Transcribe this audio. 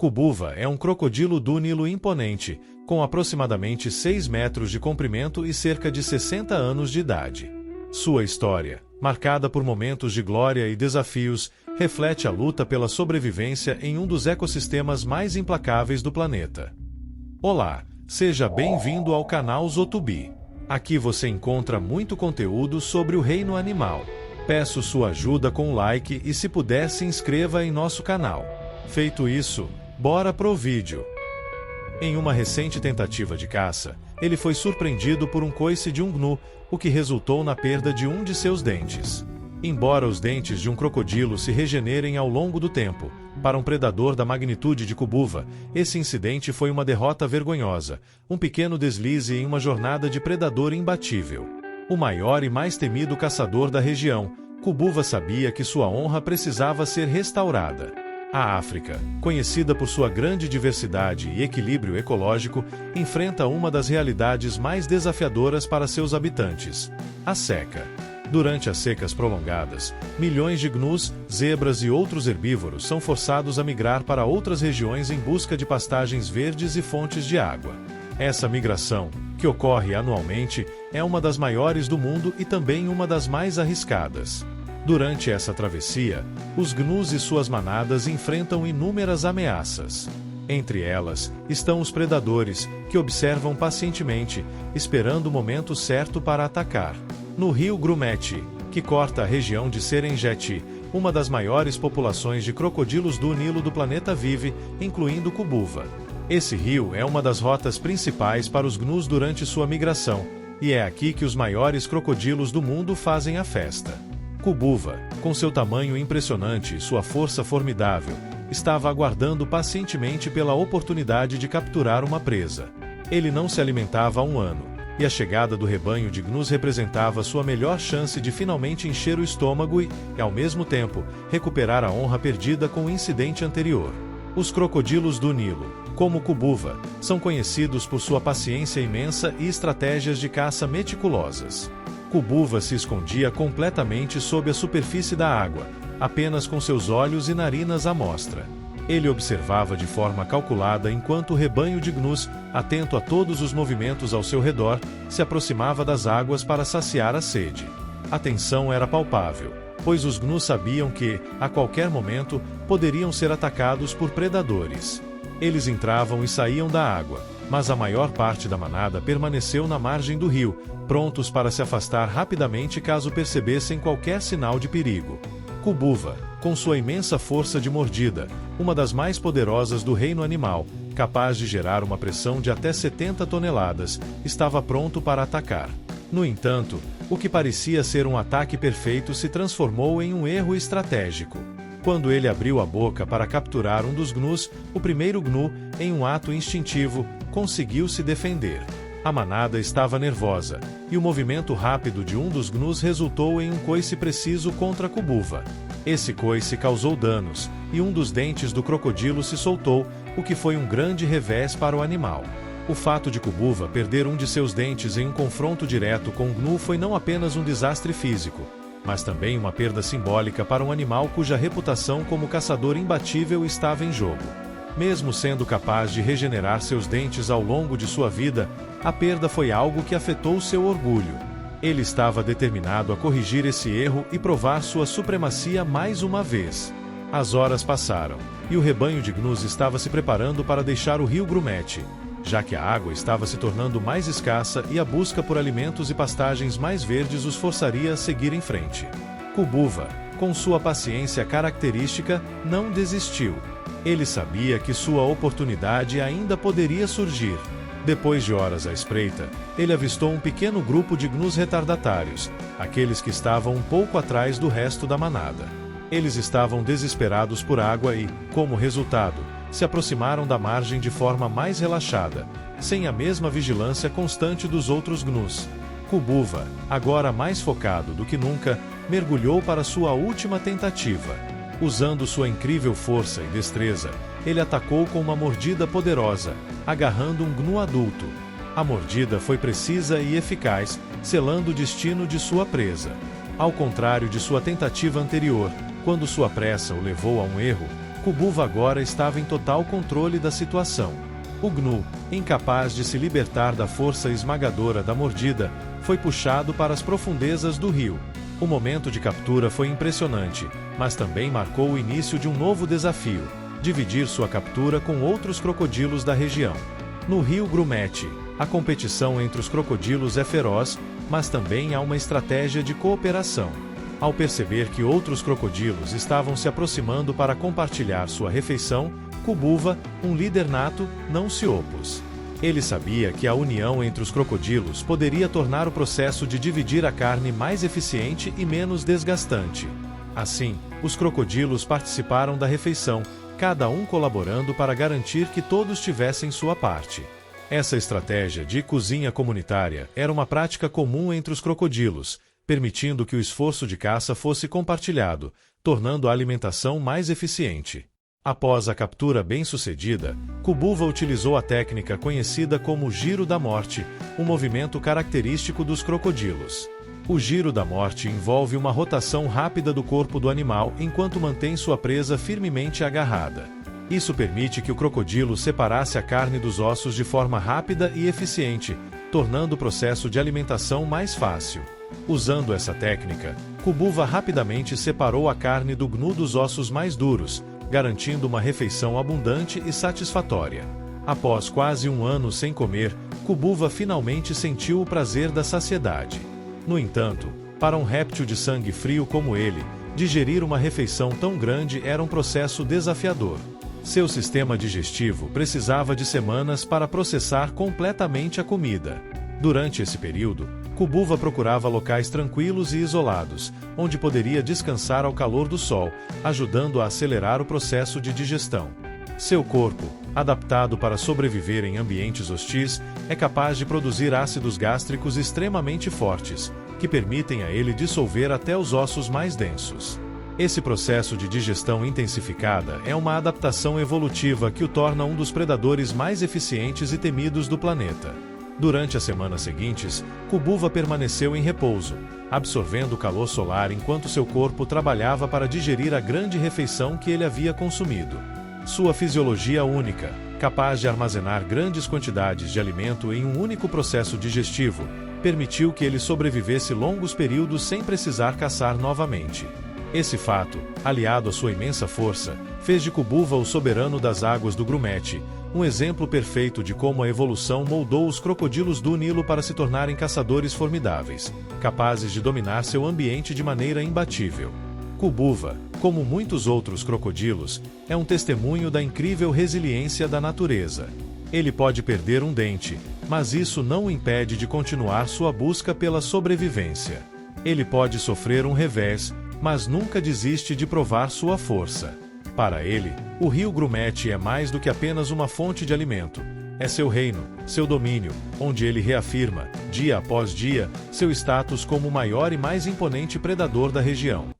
Kubuva é um crocodilo do Nilo imponente, com aproximadamente 6 metros de comprimento e cerca de 60 anos de idade. Sua história, marcada por momentos de glória e desafios, reflete a luta pela sobrevivência em um dos ecossistemas mais implacáveis do planeta. Olá, seja bem-vindo ao canal Zootube. Aqui você encontra muito conteúdo sobre o reino animal. Peço sua ajuda com o like e, se puder, se inscreva em nosso canal. Feito isso, bora pro vídeo. Em uma recente tentativa de caça, ele foi surpreendido por um coice de um gnu, o que resultou na perda de um de seus dentes. Embora os dentes de um crocodilo se regenerem ao longo do tempo, para um predador da magnitude de Kubuva, esse incidente foi uma derrota vergonhosa, um pequeno deslize em uma jornada de predador imbatível. O maior e mais temido caçador da região, Kubuva sabia que sua honra precisava ser restaurada. A África, conhecida por sua grande diversidade e equilíbrio ecológico, enfrenta uma das realidades mais desafiadoras para seus habitantes: a seca. Durante as secas prolongadas, milhões de gnus, zebras e outros herbívoros são forçados a migrar para outras regiões em busca de pastagens verdes e fontes de água. Essa migração, que ocorre anualmente, é uma das maiores do mundo e também uma das mais arriscadas. Durante essa travessia, os gnus e suas manadas enfrentam inúmeras ameaças. Entre elas, estão os predadores, que observam pacientemente, esperando o momento certo para atacar. No rio Grumeti, que corta a região de Serengeti, uma das maiores populações de crocodilos do Nilo do planeta vive, incluindo Kubuva. Esse rio é uma das rotas principais para os gnus durante sua migração, e é aqui que os maiores crocodilos do mundo fazem a festa. Kubuva, com seu tamanho impressionante e sua força formidável, estava aguardando pacientemente pela oportunidade de capturar uma presa. Ele não se alimentava há um ano, e a chegada do rebanho de gnus representava sua melhor chance de finalmente encher o estômago e, ao mesmo tempo, recuperar a honra perdida com o incidente anterior. Os crocodilos do Nilo, como Kubuva, são conhecidos por sua paciência imensa e estratégias de caça meticulosas. Kubuva se escondia completamente sob a superfície da água, apenas com seus olhos e narinas à mostra. Ele observava de forma calculada enquanto o rebanho de gnus, atento a todos os movimentos ao seu redor, se aproximava das águas para saciar a sede. A tensão era palpável, pois os gnus sabiam que, a qualquer momento, poderiam ser atacados por predadores. Eles entravam e saíam da água, mas a maior parte da manada permaneceu na margem do rio, prontos para se afastar rapidamente caso percebessem qualquer sinal de perigo. Kubuva, com sua imensa força de mordida, uma das mais poderosas do reino animal, capaz de gerar uma pressão de até 70 toneladas, estava pronto para atacar. No entanto, o que parecia ser um ataque perfeito se transformou em um erro estratégico. Quando ele abriu a boca para capturar um dos gnus, o primeiro gnu, em um ato instintivo, conseguiu se defender. A manada estava nervosa, e o movimento rápido de um dos gnus resultou em um coice preciso contra Kubuva. Esse coice causou danos, e um dos dentes do crocodilo se soltou, o que foi um grande revés para o animal. O fato de Kubuva perder um de seus dentes em um confronto direto com o gnu foi não apenas um desastre físico, mas também uma perda simbólica para um animal cuja reputação como caçador imbatível estava em jogo. Mesmo sendo capaz de regenerar seus dentes ao longo de sua vida, a perda foi algo que afetou seu orgulho. Ele estava determinado a corrigir esse erro e provar sua supremacia mais uma vez. As horas passaram, e o rebanho de gnus estava se preparando para deixar o rio Grumeti, já que a água estava se tornando mais escassa e a busca por alimentos e pastagens mais verdes os forçaria a seguir em frente. Kubuva, com sua paciência característica, não desistiu. Ele sabia que sua oportunidade ainda poderia surgir. Depois de horas à espreita, ele avistou um pequeno grupo de gnus retardatários, aqueles que estavam um pouco atrás do resto da manada. Eles estavam desesperados por água e, como resultado, se aproximaram da margem de forma mais relaxada, sem a mesma vigilância constante dos outros gnus. Kubuva, agora mais focado do que nunca, mergulhou para sua última tentativa. Usando sua incrível força e destreza, ele atacou com uma mordida poderosa, agarrando um gnu adulto. A mordida foi precisa e eficaz, selando o destino de sua presa. Ao contrário de sua tentativa anterior, quando sua pressa o levou a um erro, Kubuva agora estava em total controle da situação. O gnu, incapaz de se libertar da força esmagadora da mordida, foi puxado para as profundezas do rio. O momento de captura foi impressionante, mas também marcou o início de um novo desafio: dividir sua captura com outros crocodilos da região. No rio Grumete, a competição entre os crocodilos é feroz, mas também há uma estratégia de cooperação. Ao perceber que outros crocodilos estavam se aproximando para compartilhar sua refeição, Kubuva, um líder nato, não se opôs. Ele sabia que a união entre os crocodilos poderia tornar o processo de dividir a carne mais eficiente e menos desgastante. Assim, os crocodilos participaram da refeição, cada um colaborando para garantir que todos tivessem sua parte. Essa estratégia de cozinha comunitária era uma prática comum entre os crocodilos, permitindo que o esforço de caça fosse compartilhado, tornando a alimentação mais eficiente. Após a captura bem-sucedida, Kubuva utilizou a técnica conhecida como Giro da Morte, um movimento característico dos crocodilos. O Giro da Morte envolve uma rotação rápida do corpo do animal enquanto mantém sua presa firmemente agarrada. Isso permite que o crocodilo separasse a carne dos ossos de forma rápida e eficiente, tornando o processo de alimentação mais fácil. Usando essa técnica, Kubuva rapidamente separou a carne do gnu dos ossos mais duros, garantindo uma refeição abundante e satisfatória. Após quase um ano sem comer, Kubuva finalmente sentiu o prazer da saciedade. No entanto, para um réptil de sangue frio como ele, digerir uma refeição tão grande era um processo desafiador. Seu sistema digestivo precisava de semanas para processar completamente a comida. Durante esse período, Kubuva procurava locais tranquilos e isolados, onde poderia descansar ao calor do sol, ajudando a acelerar o processo de digestão. Seu corpo, adaptado para sobreviver em ambientes hostis, é capaz de produzir ácidos gástricos extremamente fortes, que permitem a ele dissolver até os ossos mais densos. Esse processo de digestão intensificada é uma adaptação evolutiva que o torna um dos predadores mais eficientes e temidos do planeta. Durante as semanas seguintes, Kubuva permaneceu em repouso, absorvendo o calor solar enquanto seu corpo trabalhava para digerir a grande refeição que ele havia consumido. Sua fisiologia única, capaz de armazenar grandes quantidades de alimento em um único processo digestivo, permitiu que ele sobrevivesse longos períodos sem precisar caçar novamente. Esse fato, aliado à sua imensa força, fez de Kubuva o soberano das águas do Grumete, um exemplo perfeito de como a evolução moldou os crocodilos do Nilo para se tornarem caçadores formidáveis, capazes de dominar seu ambiente de maneira imbatível. Kubuva, como muitos outros crocodilos, é um testemunho da incrível resiliência da natureza. Ele pode perder um dente, mas isso não o impede de continuar sua busca pela sobrevivência. Ele pode sofrer um revés, mas nunca desiste de provar sua força. Para ele, o rio Grumete é mais do que apenas uma fonte de alimento. É seu reino, seu domínio, onde ele reafirma, dia após dia, seu status como o maior e mais imponente predador da região.